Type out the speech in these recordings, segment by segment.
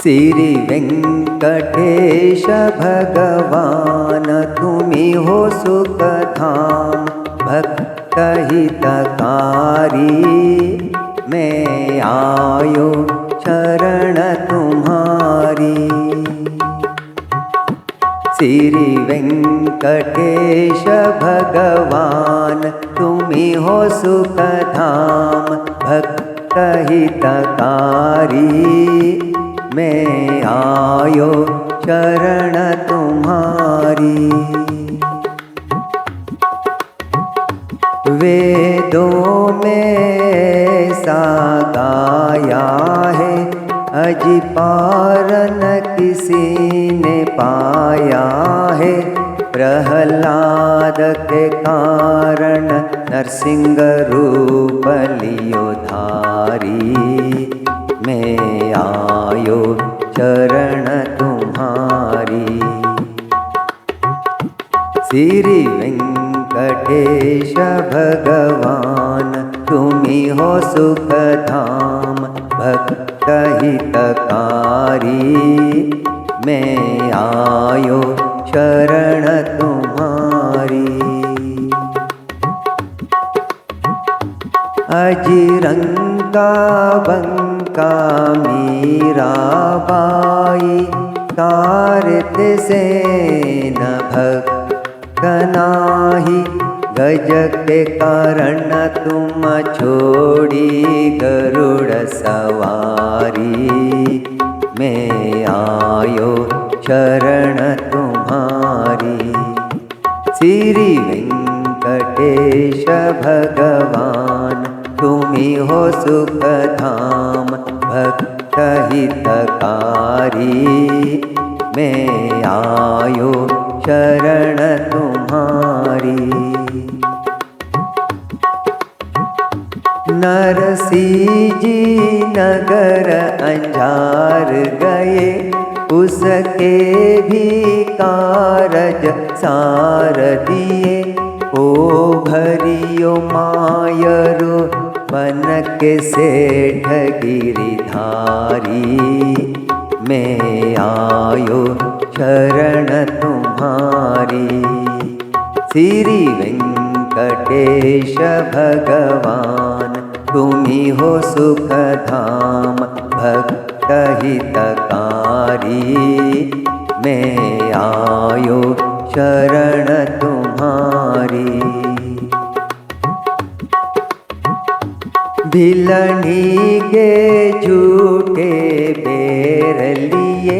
श्री वेंकटेश भगवान तुम्ही हो सुखधाम भक्त हितकारी। मैं आयो शरण तुम्हारी। श्री वेंकटेश भगवान तुम्ही हो सुखधाम भक्त हितकारी। मैं आयो शरण तुम्हारी। वेदों में ऐसा गाया है अजी पार न किसी ने पाया है। प्रहलाद के कारण नरसिंह रूप लियो धारी। मैं आयो शरण तुम्हारी। श्री वेंकटेश भगवान तुम्ही हो सुखधाम भक्त हितकारी। मैं आयो शरण तुम्हारी। अजिरंगा बंका मीराबाई कारत से न भक्त नाही। गज के कारण तुम छोड़ी गरुड़ सवारी। मैं आयो शरण तुम्हारी। श्री वेंकटेश भगवान तुम्ही हो सुखधाम भक्त हितकारी। मैं आयो शरण तुम्हारी। नरसिंह नगर अंजार गए उसके भी कारज सार दिए। ओ भरियो मायरो बन के सेठ गिरिधारी। मैं आयो शरण तुम्हारी। श्री वेंकटेश भगवान तुम्ही हो सुखधाम भक्त हितकारी। मैं आयो शरण तुम्हारी। भिलनी के झूठे बेर लिए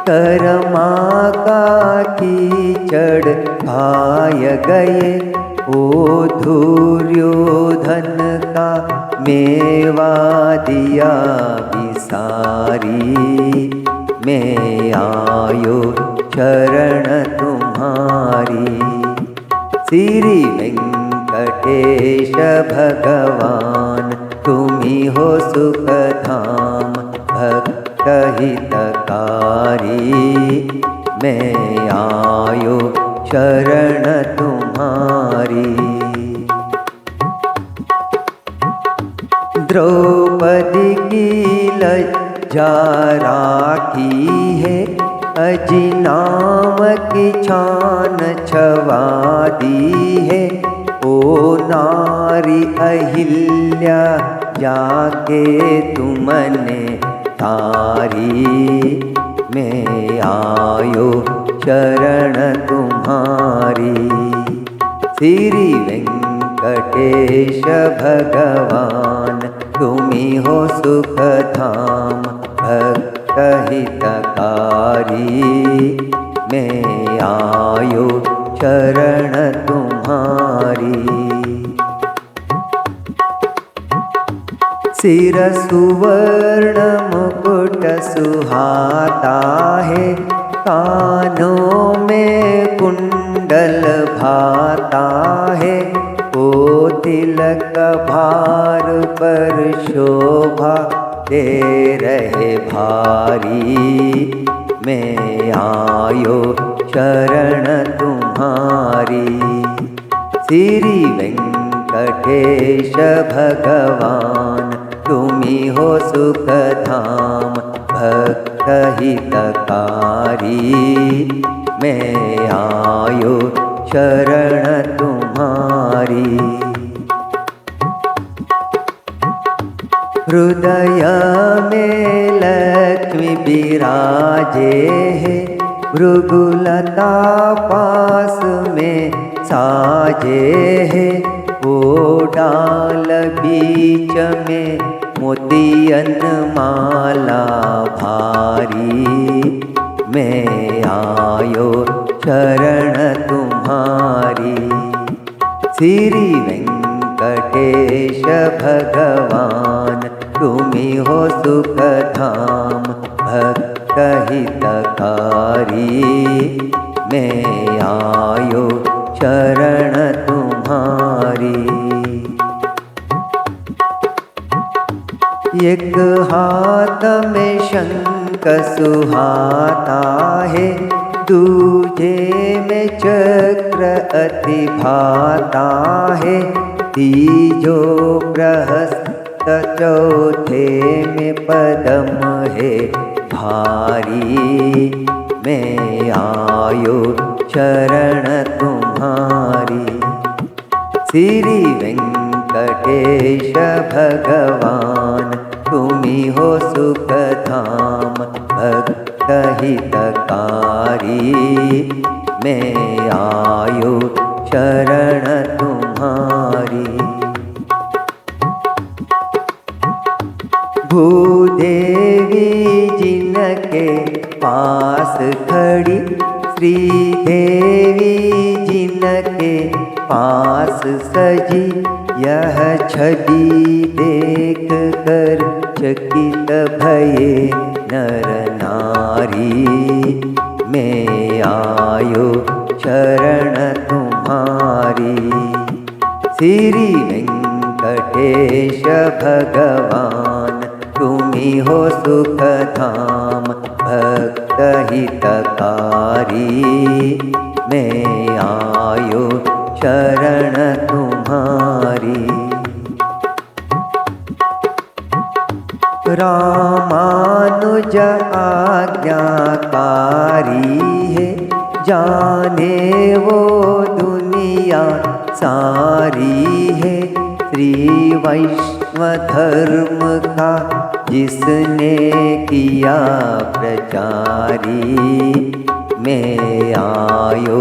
कर्मा का कीचड़ खाय गए। ओ दुर्योधन का मेवा दिया विसारी। मैं आयो शरण तुम्हारी। श्री वेंकटेश भगवान तुम्ही हो सुखधाम भक्त हितकारी। मैं आयो शरण तुम्हारी। द्रौपदी की लज्जा राखी है अजी नाम की छान छवा दी है। ओ नारी अहिल्या जाके तुमने तारी। मैं आयो शरण तुम्हारी। श्री वेंकटेश भगवान तुम्ही हो सुखधाम भक्त हितकारी। मैं आयो शरण तुम्हारी। सिर सुवर्ण मुकुट सुहाता है। कानों में कुंडल भाता है। ओ तिलक भार पर शोभा दे रहे भारी। मैं आयो शरण तुम्हारी। श्री वेंकटेश भगवान तुम्ही हो सुखधाम भक्त हितकारी। मैं आयो शरण तुम्हारी। हृदय में लक्ष्मी विराजे है, भृगुलता पास में साजे है। वो डाल बीच में मोतियन माला भारी। मैं आयो शरण तुम्हारी। श्री वेंकटेश भगवान तुम्ही हो सुख धाम, भक्त हितकारी। मैं आयो शरण तुम्हारी। एक हाथ में शंख सुहाता है, दूजे में चक्र अति भाता है। तीजो प्रहस्त चौथे में पद्म है भारी। मैं आयो शरण तुम्हारी। श्री वेंकटेश भगवान तुम्ही हो सुख धाम, भक्त हितकारी। मैं आयो शरण तुम्हारी। भूदेवी जिनके पास खड़ी, श्रीदेवी जिनके पास सजी। यह छवि देख कर चकित भये नर नारी। मैं आयो शरण तुम्हारी। श्री वेंकटेश भगवान तुम्ही हो सुख धाम, भक्त हितकारी। मैं आयो शरण तुम्हारी। रामानुज आज्ञाकारी है, जाने वो दुनिया सारी है। श्री वैष्णव धर्म का जिसने किया प्रचारी। मैं आयो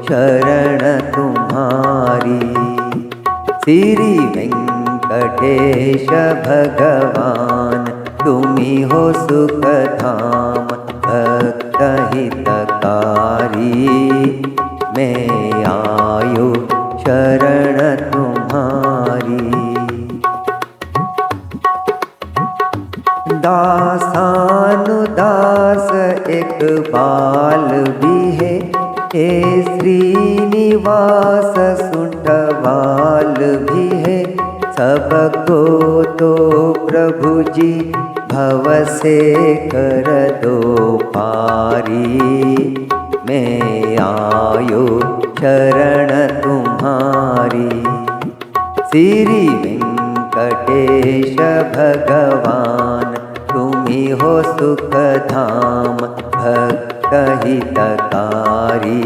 शरण तुम्हारी। श्री वेंकटेश भगवान तुम्ही हो सुख धाम, भक्त हितकारी। मैं आयो शरण तुम्हारी। दासानुदास एक बाल भी है, हे श्रीनिवास सुंठवाल भी है। सबको तो प्रभु जी भव से कर दो पारी। मैं आयो शरण तुम्हारी। श्री वेंकटेश भगवान तुम्ही हो सुख धाम, भक्त हितकारी।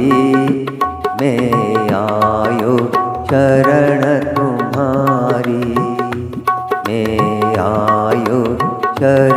मैं आयो शरण तुम्हारी। मैं आयो शरण